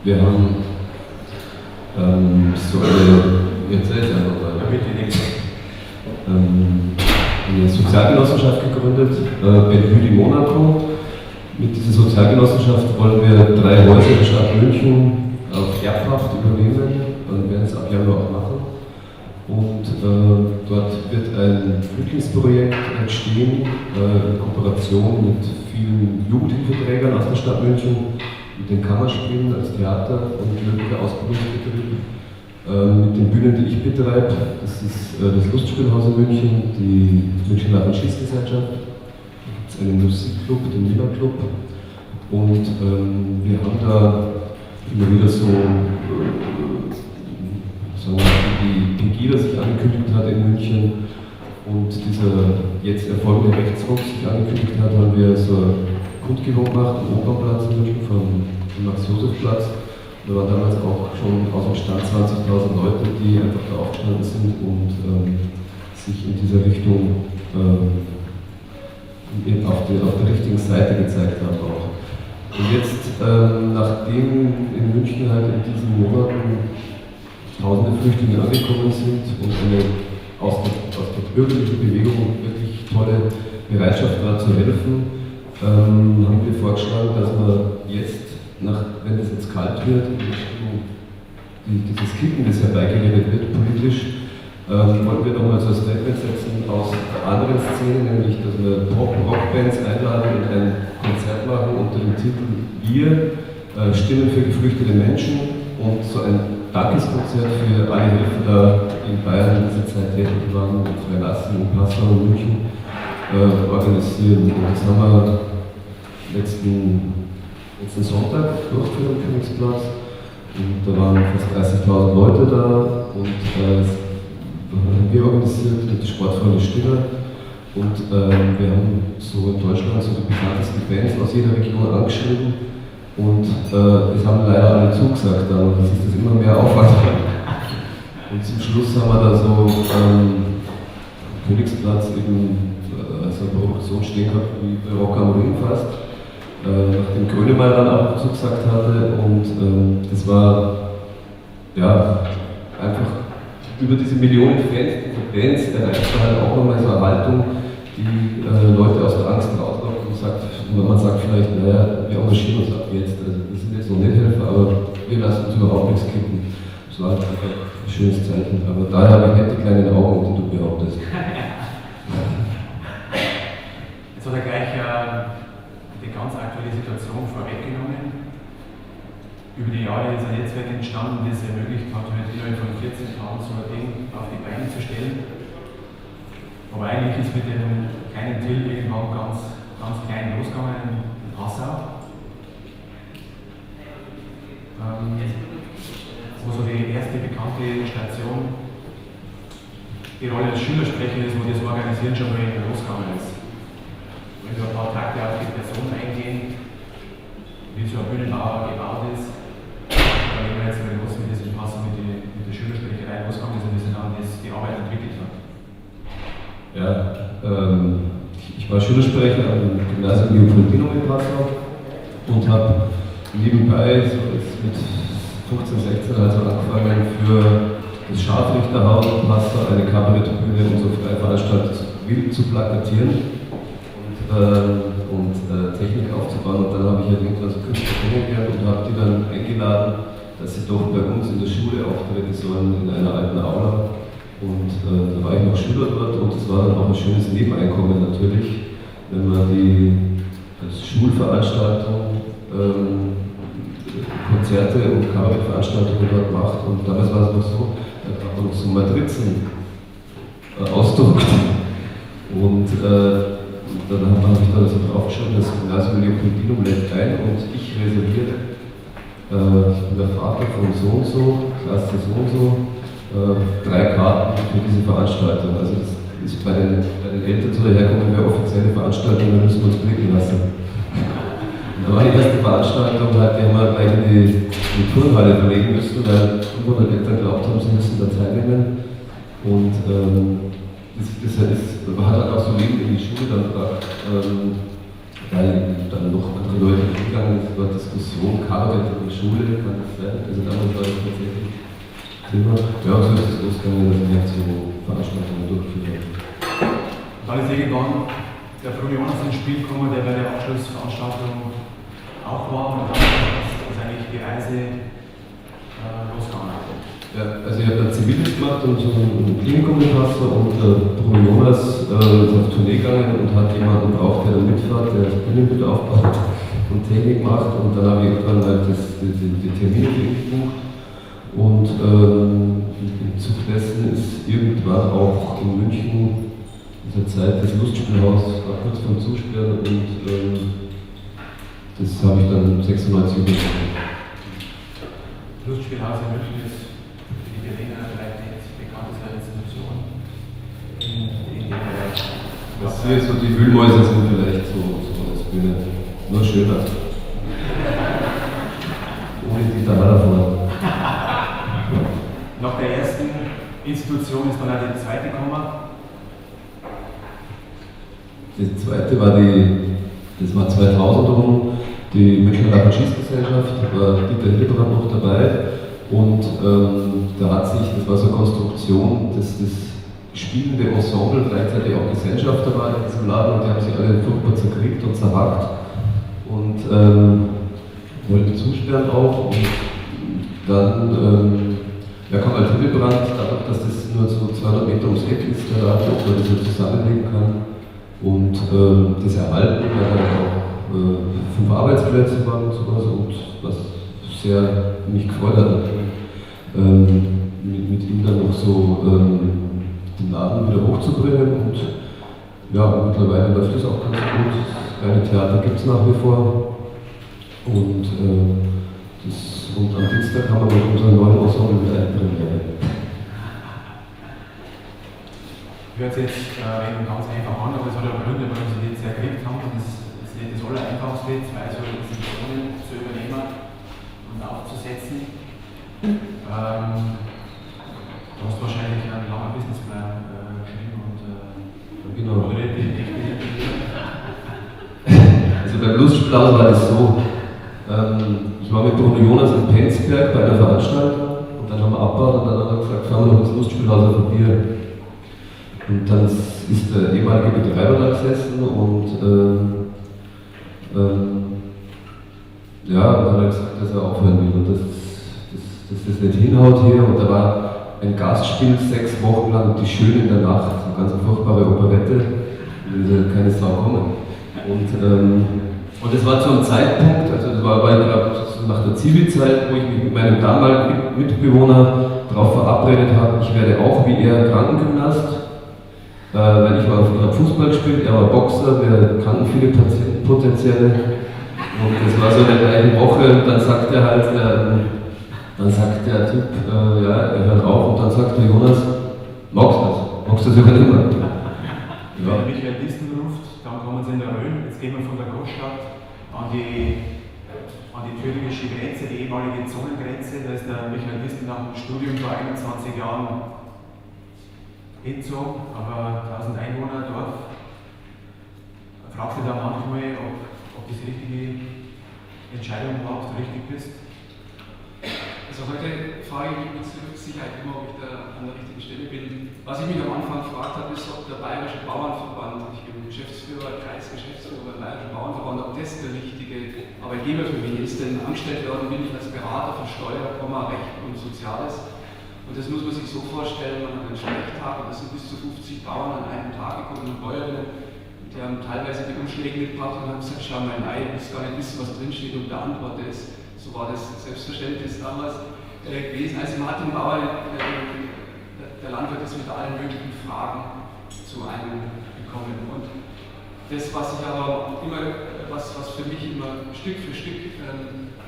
Wir haben so eine Sozialgenossenschaft gegründet, Bellevue di Monaco. Mit dieser Sozialgenossenschaft wollen wir 3 Häuser der Stadt München auf Erbpacht übernehmen und werden es ab Januar auch machen. Und dort wird ein Flüchtlingsprojekt entstehen, in Kooperation mit vielen Jugendhilfeträgern aus der Stadt München, mit den Kammerspielen als Theater und möglicher Ausbildungsbetrieb, mit den Bühnen, die ich betreibe. Das ist das Lustspielhaus in München, die München Lach- und Schießgesellschaft. Da gibt es einen Musikclub, den Lila Club. Und wir haben da immer wieder so, wie Pegida sich angekündigt hat in München und dieser jetzt erfolgende Rechtsruck sich angekündigt hat, haben wir so eine Kundgebung gemacht am Opernplatz in München vom Max-Josef-Platz. Da waren damals auch schon aus dem Stand 20.000 Leute, die einfach da aufgestanden sind und sich in dieser Richtung auf der richtigen Seite gezeigt haben auch. Und jetzt, nachdem in München halt in diesen Monaten tausende Flüchtlinge angekommen sind und eine aus der bürgerlichen Bewegung wirklich tolle Bereitschaft war zu helfen, haben wir vorgeschlagen, dass wir jetzt, wenn es jetzt kalt wird, dieses Kicken, das herbeigeredet wird politisch, wollten wir nochmal so ein Statement setzen aus der anderen Szene, nämlich dass wir Rockbands einladen und ein Konzert machen unter dem Titel Wir, Stimmen für geflüchtete Menschen und so ein Dankeskonzert für alle Helfer in Bayern in dieser Zeit tätig waren, in Freilassing, in Passau und München organisieren. Und das haben wir letzten Sonntag durchgeführt am Königsplatz. Und da waren fast 30.000 Leute da und das haben wir organisiert mit der Sportfreunde Stiller. Und wir haben so in Deutschland so die bekanntesten Bands aus jeder Region angeschrieben. Und es haben leider alle zugesagt, und das ist das immer mehr Aufwand. Und zum Schluss haben wir da so am Königsplatz eben so eine Produktion stehen gehabt, wie bei Rock am Ring fast, nachdem Grönemeyer dann auch zugesagt hatte. Und das war ja einfach über diese Millionen Fans, diese Bands, erreicht halt auch nochmal so eine Haltung, die Leute aus der Angst rauslockt und sagt, man sagt vielleicht, naja, wir engagieren uns ab jetzt, also wir sind jetzt noch nicht Helfer, aber wir lassen uns überhaupt nichts kippen. Das war einfach ein schönes Zeichen, aber daher habe ich nicht die kleinen Augen, die du behauptest. Jetzt hat er gleich die ganz aktuelle Situation vorweggenommen. Über die Jahre ist ein Netzwerk entstanden, das es ermöglicht hat, innerhalb von 14 Tagen so ein Ding auf die Beine zu stellen. Aber eigentlich ist mit dem kleinen Till irgendwann ganz klein losgegangen in Passau. Wo so die erste bekannte Station die Rolle des Schülersprechers ist, wo das Organisieren schon mal losgegangen ist. Wenn wir ein paar Takte auf die Person eingehen, wie so ein Bühnenbauer gebaut ist, dann nehmen wir jetzt mal los, wie das in Passau mit der Schülersprecherei losgegangen ist und wie sich dann die Arbeit entwickelt hat. Ja, ich war Schülersprecher am Gymnasium Leopoldinum in Passau und habe nebenbei so mit 15, 16 also angefangen für das Scharfrichterhaus in Passau eine Kabarettbühne und so frei veranstaltet wild zu plakatieren und Technik aufzubauen. Und dann habe ich ja irgendwann so Künstler kennengelernt und habe die dann eingeladen, dass sie doch bei uns in der Schule auftreten sollen in einer alten Aula. Und da war ich noch Schüler dort und es war dann auch ein schönes Nebeneinkommen natürlich, wenn man als Schulveranstaltung Konzerte und Kabarettveranstaltungen dort macht. Und damals war es noch so, da hat man noch so Matrizen ausdruckt. Und dann habe ich da so draufgeschrieben, das Gymnasium Leopoldinum lädt ein und ich reserviere, ich bin der Vater von so und so, Klasse so und so, 3 Karten für diese Veranstaltung. Also das ist bei den Eltern so daherkommen, wir offizielle Veranstaltungen, da müssen wir uns blicken lassen. Und da war die erste Veranstaltung, halt, die haben wir gleich in die Turnhalle verlegen müssen, weil 500 Eltern glaubt haben, sie müssen da teilnehmen. Und das hat halt auch so Leben in die Schule dann gebracht, weil dann noch andere Leute gegangen sind, war Diskussion, Kabarett in der Schule, kann das sein? Also damals war das tatsächlich Thema. Ja, so ist es losgegangen, dass wir halt so Veranstaltungen durchgeführt haben. Dann ist irgendwann der Bruno Jonas ins Spiel gekommen, der bei der Abschlussveranstaltung auch war, und dann ist eigentlich die Reise losgegangen. Ja, also ich habe dann Ziviles gemacht und so einen Klinikummenpasser, und Bruno Jonas ist auf Tournee gegangen und hat jemanden gebraucht, der da mitfährt, der das Bühnen mit aufbaut und Technik macht, und dann habe ich irgendwann halt die Termine für ihn gebucht, und im Zug dessen ist irgendwann auch in München in der Zeit das Lustspielhaus kurz vorm Zusperren, und das habe ich dann 96 übernommen. Lustspielhaus in München ist für die Berliner vielleicht die bekannteste Institution in dem Bereich. Was hier so die Wühlmäuse sind vielleicht so das Bühne. Nur schöner. Ohne Dieter Hallervorden. Nach der ersten Institution ist dann auch die zweite gekommen. Die zweite war das war 2000 rum, die Münchner Schießgesellschaft, da war Dieter Hildebrand noch dabei, und da hat sich, das war so eine Konstruktion, dass das spielende Ensemble gleichzeitig auch Gesellschafter war in diesem Laden, und die haben sich alle furchtbar zerkriegt und zerhackt und wollten zusperren auch, und dann kam halt Hildebrand, dadurch, dass das nur so 200 Meter ums Eck ist, der Laden, ob man das so zusammenlegen kann, und das erhalten, weil dann auch 5 Arbeitsplätze waren und sowas, und was sehr mich gefreut hat, mit ihm dann noch so den Laden wieder hochzubringen, und ja, mittlerweile läuft das auch ganz gut. Das kleine Theater gibt es nach wie vor, und am Dienstag haben wir mit unserem neuen Ensemble mit einer Premiere. Hört sich jetzt eben ganz einfach an, aber es hat ja Gründe, warum sie die jetzt gekriegt haben. Und das ist nicht das Allereinfachste, zwei so Institutionen zu übernehmen und aufzusetzen. Du hast wahrscheinlich einen langen Businessplan geschrieben und genau. moderiert die Also beim Lustspielhaus war das so, ich war mit Bruno Jonas in Penzberg bei einer Veranstaltung, und dann haben wir abgebaut, und dann haben wir gesagt, fahren wir noch ins Lustspielhaus auf ein Bier. Und dann ist der ehemalige Betreiber da gesessen, und dann hat er gesagt, dass er aufhören will und dass das nicht hinhaut hier. Und da war ein Gastspiel 6 Wochen lang, Die Schöne in der Nacht, eine ganz furchtbare Operette, und keine Sau kommen. Und das war zu einem Zeitpunkt, also das war gerade nach der Zivilzeit, wo ich mich mit meinem damaligen Mitbewohner darauf verabredet habe, ich werde auch wie er Krankengymnast. Weil ich habe Fußball gespielt, er war Boxer, wir kannten viele Patienten potenzielle, und das war so in der gleichen Woche, und dann sagt er halt, dann sagt der Typ, ja, er hört auf, und dann sagt der Jonas, magst du das sogar nicht mehr? Wenn der Michael Disten ruft, dann kommen sie in der Rhön, jetzt gehen wir von der Großstadt an die türkische Grenze, die ehemalige Zonengrenze, da ist der Michael Disten nach dem Studium vor 21 Jahren hinzogen, aber 1000 Einwohner Dorf. Fragst du da manchmal, ob das die richtige Entscheidung war, ob du richtig bist? Also heute frage ich mich mit Sicherheit immer, ob ich da an der richtigen Stelle bin. Was ich mich am Anfang gefragt habe, ist, ob der Bayerische Bauernverband, ich bin Kreisgeschäftsführer beim Bayerischen Bauernverband, ob das der richtige Arbeitgeber für mich ist. Denn angestellt worden bin ich als Berater für Steuer, Recht und Soziales. Und das muss man sich so vorstellen, man hat einen Sprechtag, und da sind bis zu 50 Bauern an einem Tag gekommen, und Bäuerinnen, die haben teilweise die Umschläge mitgebracht und haben gesagt, schau mal rein, ich will gar nicht wissen, was drinsteht, und der Antwort ist, so war das Selbstverständnis damals gewesen. Also man hat den Bauern, der Landwirt ist mit allen möglichen Fragen zu einem gekommen. Und das, was ich aber immer, was für mich immer Stück für Stück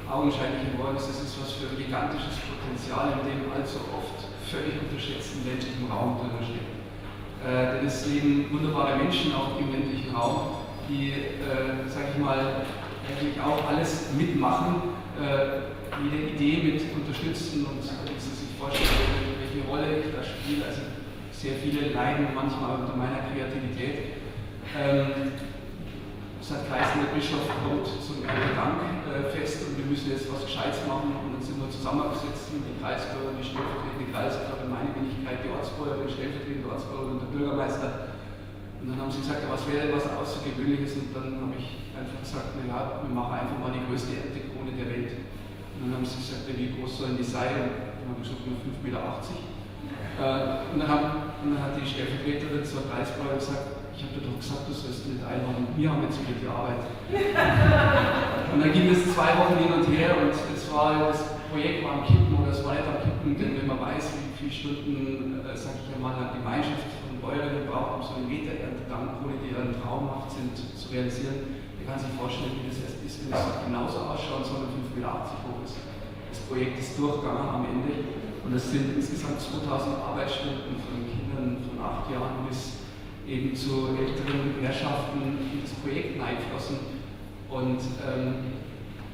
augenscheinlich geworden ist, das ist was für ein gigantisches Potenzial, in dem allzu oft völlig unterschätzten ländlichen Raum drin steckt. Denn es leben wunderbare Menschen auch im ländlichen Raum, die, sag ich mal, eigentlich auch alles mitmachen, jede Idee mit unterstützen, und wenn Sie sich vorstellen, welche Rolle ich da spiele. Also sehr viele leiden manchmal unter meiner Kreativität. Es hat geheißen, der Bischof kommt zum Dankfest und wir müssen jetzt was Gescheites machen. Und dann sind wir zusammengesetzt, die Kreisbürger, die stellvertretende Kreisbürger, meine Wenigkeit, die Ortsbürger, die stellvertretende Ortsbürger und der Bürgermeister. Und dann haben sie gesagt, ja, was wäre denn was Außergewöhnliches? Und dann habe ich einfach gesagt, naja, wir machen einfach mal die größte Erntekrone der Welt. Und dann haben sie gesagt, ja, wie groß sollen die sein? Und dann habe ich gesagt, nur 5,80 Meter. Und dann hat die Stellvertreterin zur Kreisbürger gesagt, ich habe dir doch gesagt, du sollst nicht einladen, wir haben jetzt wieder die Arbeit. Und dann ging es 2 Wochen hin und her und das Projekt war am Kippen oder es war nicht am Kippen, denn wenn man weiß, wie viele Stunden, sage ich ja mal, eine Gemeinschaft von Bäuerinnen braucht, um so eine Meter-Ernte-Dankkrone, die dann traumhaft sind, zu realisieren, ihr kann sich vorstellen, wie das erst ist, wenn es genauso ausschaut, sondern 5,80 Meter hoch ist. Das Projekt ist durchgegangen am Ende und es sind insgesamt 2000 Arbeitsstunden von Kindern von 8 Jahren bis eben zu älteren Herrschaften in das Projekt eingeflossen. Und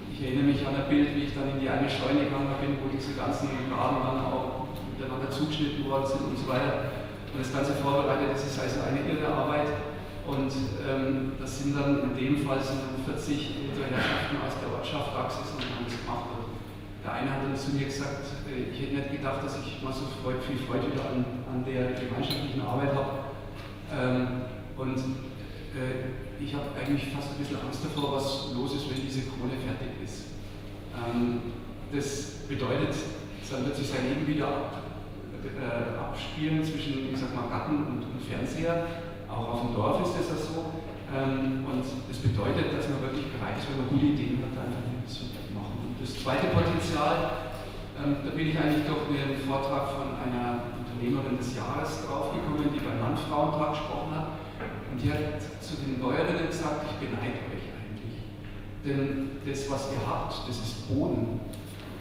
ich erinnere mich an ein Bild, wie ich dann in die eine Scheune gegangen bin, wo diese ganzen Graben dann auch miteinander zugeschnitten worden sind und so weiter. Und das Ganze vorbereitet, das ist also eine irre Arbeit. Und das sind dann in dem Fall 40 ältere Herrschaften aus der Ortschaft Praxis und haben das gemacht. Und der eine hat dann zu mir gesagt, ich hätte nicht gedacht, dass ich mal so viel Freude wieder an der gemeinschaftlichen Arbeit habe. Ich habe eigentlich fast ein bisschen Angst davor, was los ist, wenn diese Krone fertig ist. Das bedeutet, dann wird sich sein Leben wieder abspielen zwischen, ich sag mal, Garten und Fernseher. Auch auf dem Dorf ist das ja so. Und das bedeutet, dass man wirklich bereit ist, wenn man gute Ideen hat, einfach mitzumachen. Und das zweite Potenzial, da bin ich eigentlich durch einen Vortrag von einer Unternehmerin des Jahres draufgekommen, die beim Landfrauentag gesprochen hat. Und die hat zu den Bäuerinnen gesagt, ich beneide euch eigentlich. Denn das, was ihr habt, das ist Boden.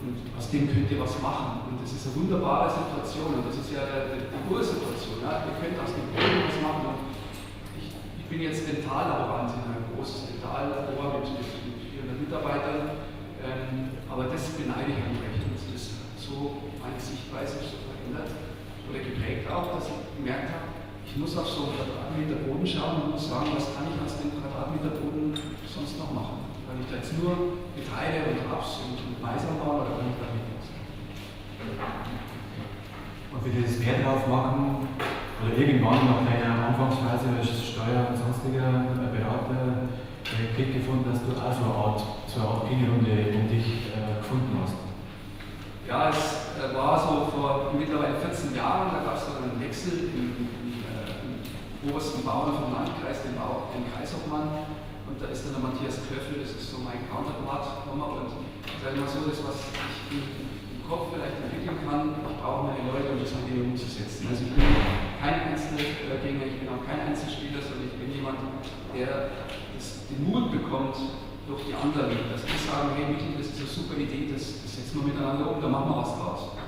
Und aus dem könnt ihr was machen. Und das ist eine wunderbare Situation. Und das ist ja die Ursituation. Ja? Ihr könnt aus dem Boden was machen. Und ich bin jetzt Dentallaborant in einem großen Dentallabor mit 400 Mitarbeitern. Aber das beneide ich an euch. Und das ist so meine Sichtweise so verändert oder geprägt auch, dass ich gemerkt habe, ich muss auf so einen Quadratmeter Boden schauen und muss sagen, was kann ich aus dem Quadratmeter Boden sonst noch machen? Kann ich da jetzt nur Getreide und Raps und Mais anbauen oder kann ich da mit was? Und für dieses Mehr drauf machen oder irgendwann nach einer Anfangsphase als Steuer- und sonstiger Berater Glück gefunden, dass du auch so eine Art Pinrunde um dich gefunden hast. Ja, es war so vor mittlerweile 14 Jahren, da gab es dann einen Wechsel im obersten Bauern vom Landkreis, den Kreisobmann. Und da ist dann der Matthias Klöffel, das ist so mein Counterpart gekommen. Und ich sage immer so, das, was ich im Kopf vielleicht entwickeln kann, ich brauche meine Leute, um das an Dinge umzusetzen. Also ich bin kein Einzelgänger, ich bin auch kein Einzelspieler, sondern ich bin jemand, der den Mut bekommt durch die anderen. Dass die sagen, hey Mikkel, das ist eine super Idee, das setzen wir miteinander um, da machen wir was draus.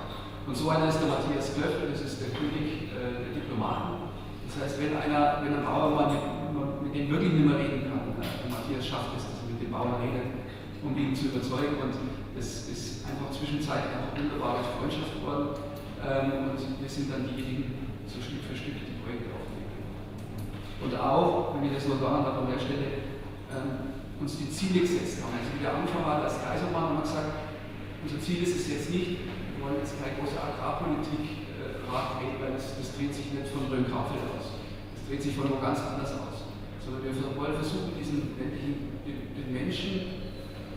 Und so einer ist der Matthias Klöffel, das ist der König der Diplomaten. Das heißt, wenn ein Bauer mal mit dem wirklich nicht mehr reden kann, der Matthias schafft es, dass er mit dem Bauern redet, um ihn zu überzeugen. Und das ist einfach zwischenzeitlich eine wunderbare Freundschaft geworden. Und wir sind dann diejenigen, so Stück für Stück die Projekte auflegen. Und auch, wenn ich das nur sagen darf an der Stelle, uns die Ziele gesetzt haben. Also wie der Anfang war als Kreisobmann, haben wir gesagt, unser Ziel ist es jetzt nicht, wir wollen jetzt keine große Agrarpolitik drehen, weil das dreht sich nicht von Röhm-Krafeld aus. Das dreht sich von wo ganz anders aus. Sondern wir wollen versuchen, den Menschen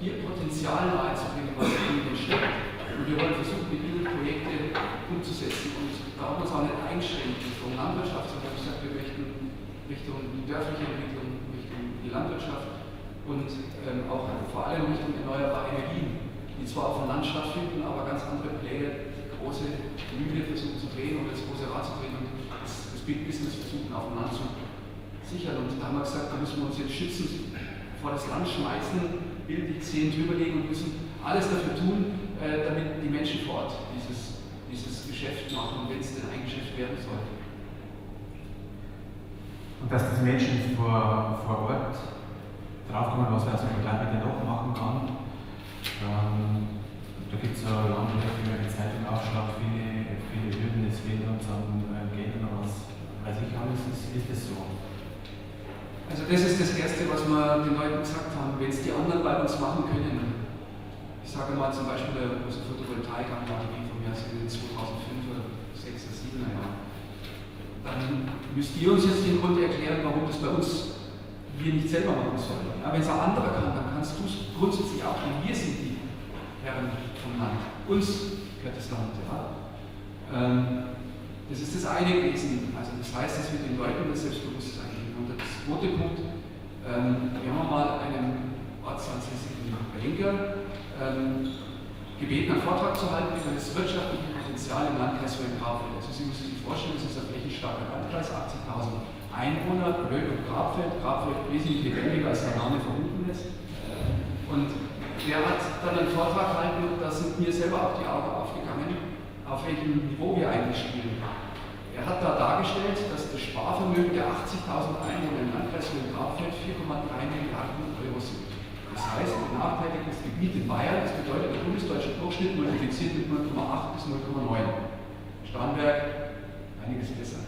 ihr Potenzial nahezubringen, was in ihnen steckt. Und wir wollen versuchen, mit ihnen Projekte umzusetzen. Und da haben wir uns auch nicht eingeschränkt Richtung Landwirtschaft, sondern wir haben gesagt, wir möchten Richtung die dörfliche Entwicklung, Richtung die Landwirtschaft und auch vor allem Richtung erneuerbare Energien, die zwar auf dem Land stattfinden, aber ganz andere Pläne, große Mühle versuchen zu drehen und das große Rad zu drehen und das Big Business versuchen auf dem Land zu sichern. Und da haben wir gesagt, da müssen wir uns jetzt schützen, vor das Land schmeißen, bildlich 10 drüberlegen und müssen alles dafür tun, damit die Menschen vor Ort dieses Geschäft machen, wenn es denn ein Geschäft werden soll. Und dass die Menschen vor Ort draufkommen, was man also gleich mit noch machen kann. Da gibt es ja Landwirte, die in der Zeitung aufschlagen, viele Hürden, es fehlt uns an Geldern, was ist das so? Also das ist das Erste, was wir den Leuten gesagt haben, wenn es die anderen bei uns machen können. Ich sage mal zum Beispiel eine große Photovoltaikanlage, die von mir aus in den 2005 oder 6 oder 7er Jahren. Dann müsst ihr uns jetzt den Grund erklären, warum das bei uns wir nicht selber machen sollen. Ja, wenn es ein anderer kann, dann kannst du es grundsätzlich auch, denn wir sind die Herren vom Land. Uns gehört das Land. Ja. Das ist das eine gewesen. Also das heißt, dass wir den Leuten das Selbstbewusstsein geben. Und der zweite Punkt, wir haben mal einen ortsansässigen Banker gebeten, einen Vortrag zu halten über das wirtschaftliche Potenzial im Landkreis Rhön-Grabfeld. Also Sie müssen sich vorstellen, das ist ein flächenstarker Landkreis, 80.000 Einwohner, Rhön und Grabfeld. Grabfeld wesentlich lebendiger als der Name verbunden ist. Und der hat dann einen Vortrag gehalten und da sind mir selber auch die Augen aufgegangen, auf welchem Niveau wir eigentlich spielen. Er hat da dargestellt, dass das Sparvermögen der 80.000 Einwohner im Landkreis Rhön-Grabfeld 4,3 Milliarden Euro sind. Das heißt, ein benachteiligtes Gebiet in Bayern, das bedeutet, der bundesdeutsche Durchschnitt multipliziert mit 0,8 bis 0,9. Starnberg, einiges besser.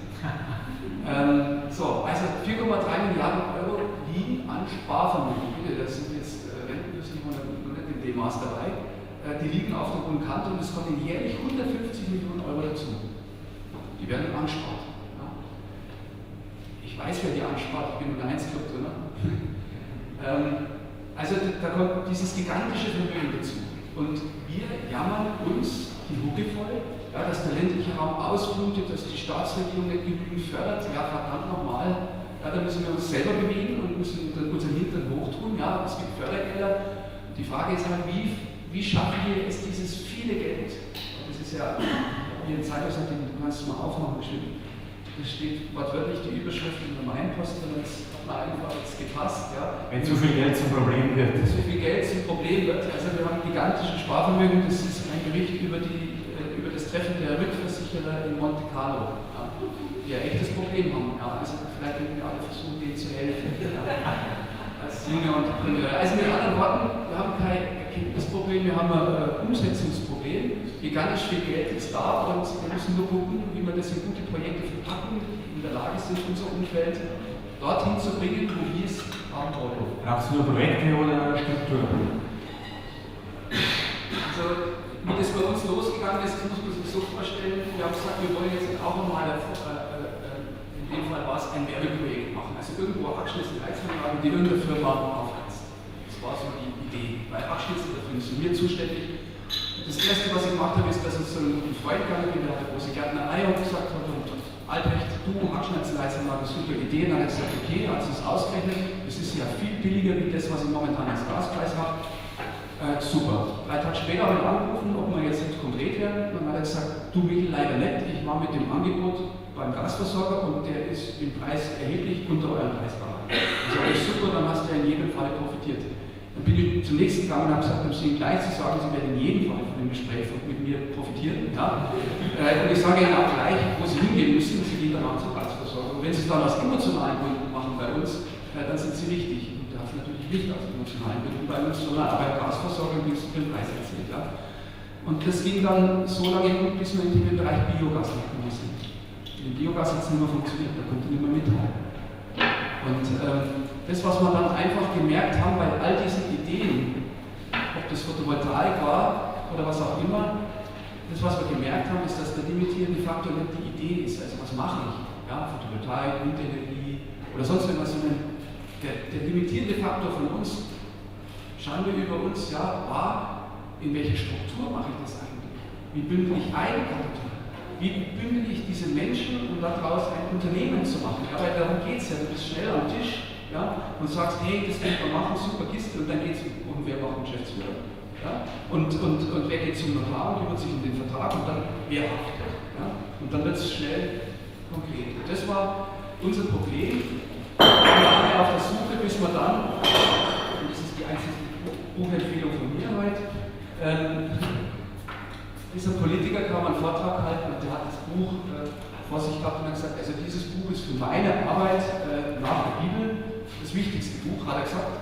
Also 4,3 Milliarden Euro liegen an Sparvermögen. Bitte, das sind jetzt Rentenlösungen noch nicht in dem Maß dabei. Die liegen auf der hohen Kante und es kommen jährlich 150 Millionen Euro dazu. Die werden anspart. Ja. Ich weiß, wer die anspart, ich bin im 1-Club drin. Also da kommt dieses gigantische Vermögen dazu. Und wir jammern uns die Hucke voll, ja, dass der ländliche Raum ausblutet, dass die Staatsregierung nicht genügend fördert. Ja, verdammt nochmal, ja, da müssen wir uns selber bewegen und müssen unseren Hintern hochtun. Ja, es gibt Fördergelder. Die Frage ist halt, wie schaffen wir es, dieses viele Geld? Das ist ja, wie ein Zeitungsartikel, du kannst es mal aufmachen, bestimmt. Da steht wortwörtlich die Überschrift in der Mainpost und das hat mir einfach jetzt gepasst. Ja. Wenn zu viel Geld zum Problem wird. Wenn zu viel Geld zum Problem wird. Also wir haben gigantische Sparvermögen, das ist ein Bericht über das Treffen der Rückversicherer in Monte Carlo, ja, die ein echtes Problem haben. Ja. Also vielleicht können wir alle versuchen, denen zu helfen. Ja. Als junge Entrepreneure. Also mit anderen Worten, wir haben kein Erkenntnisproblem, wir haben ein Umsetzungsproblem. Gigantisch viel Geld ist da und wir müssen nur gucken, wie wir das in gute Projekte verpacken, die in der Lage sind, unser Umfeld dorthin zu bringen, wo wir es haben wollen. Brauchst du nur Projekte oder Struktur? Also, wie das bei uns losgegangen ist, muss man sich so vorstellen, wir haben gesagt, wir wollen jetzt auch nochmal, in dem Fall war es ein Werbeprojekt machen, also irgendwo Abschnitt in Heizanlage, die irgendeine Firma aufheizt. Das war so die Idee. Bei Abschnitt, dafür sind wir zuständig. Das erste, was ich gemacht habe, ist, dass ich zu einem guten Freund gegangen bin, der hat eine große Gärtnerei und gesagt hat, Albrecht, du Abschnittsleitzanlage, super Idee. Dann hat er gesagt, okay, also es ausgerechnet, es ist ja viel billiger wie das, was ich momentan als Gaspreis habe. Super. 3 Tage später habe ich angerufen, ob wir jetzt nicht konkret werden. Dann hat er gesagt, du Michael, leider nicht. Ich war mit dem Angebot beim Gasversorger und der ist im Preis erheblich unter eurem Preisrahmen. Also alles super, dann hast du ja in jedem Fall profitiert. Dann bin ich zum nächsten gegangen und habe gesagt, um Sie gleich zu sagen, Sie werden in jedem Fall von dem Gespräch mit mir profitieren. Ja? Und ich sage Ihnen auch gleich, wo Sie hingehen müssen, Sie gehen danach zur Gasversorgung. Und wenn Sie es dann aus emotionalen Gründen machen bei uns, dann sind Sie richtig. Und das natürlich nicht aus emotionalen Gründen bei uns, sondern auch bei der Gasversorgung gibt es den Preis erzählt. Ja? Und das ging dann so lange gut, bis wir in den Bereich Biogas gekommen sind. In Biogas hat es nicht mehr funktioniert, da konnte nicht mehr mithalten. Und das, was wir dann einfach gemerkt haben bei all diesen Ideen, ob das Photovoltaik war oder was auch immer, das, was wir gemerkt haben, ist, dass der limitierende Faktor nicht die Idee ist. Also was mache ich? Ja, Photovoltaik, Windenergie oder sonst irgendwas, sondern der limitierende Faktor von uns, schauen wir über uns, ja, war, in welcher Struktur mache ich das eigentlich? Wie bündel ich Eigenkapital? Wie bündel ich diese Menschen, um daraus ein Unternehmen zu machen? Ja, weil darum geht es ja, du bist schnell am Tisch, ja, und sagst, hey, das können wir machen, super Kiste, und dann geht es um, wer macht den Geschäftsführer. Ja? Und wer geht zum Notar und kümmert sich um den Vertrag und dann wer haftet. Ja? Und dann wird es schnell konkret. Und das war unser Problem. Wir waren auf der Suche, bis wir dann, und das ist die einzige Buchempfehlung von mir heute, dieser Politiker kam einen Vortrag halten und der hat das Buch vor sich gehabt und hat gesagt, also dieses Buch ist für meine Arbeit nach der Bibel das wichtigste Buch, hat er gesagt.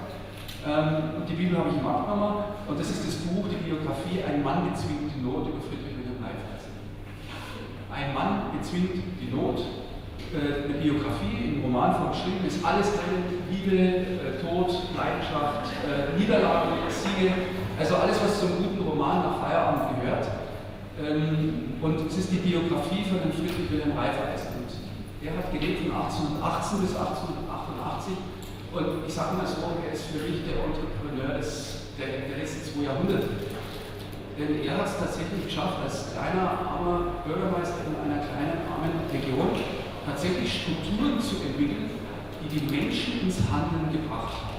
Und die Bibel habe ich ihm abgenommen und das ist das Buch, die Biografie Ein Mann bezwingt die Not über Friedrich Wilhelm Leibniz. Ein Mann bezwingt die Not eine Biografie, im Roman vorgeschrieben, ist alles drin, Liebe, Tod, Leidenschaft, Niederlagen, Siege, also alles, was zum guten Roman nach Feierabend gehört. Und es ist die Biografie von dem Friedrich Wilhelm Raiffeisen. Und er hat gelebt von 1818 bis 1888 und ich sage mal so, er ist für mich der Entrepreneur der letzten 2 Jahrhunderte. Denn er hat es tatsächlich geschafft, als kleiner, armer Bürgermeister in einer kleinen, armen Region tatsächlich Strukturen zu entwickeln, die die Menschen ins Handeln gebracht haben.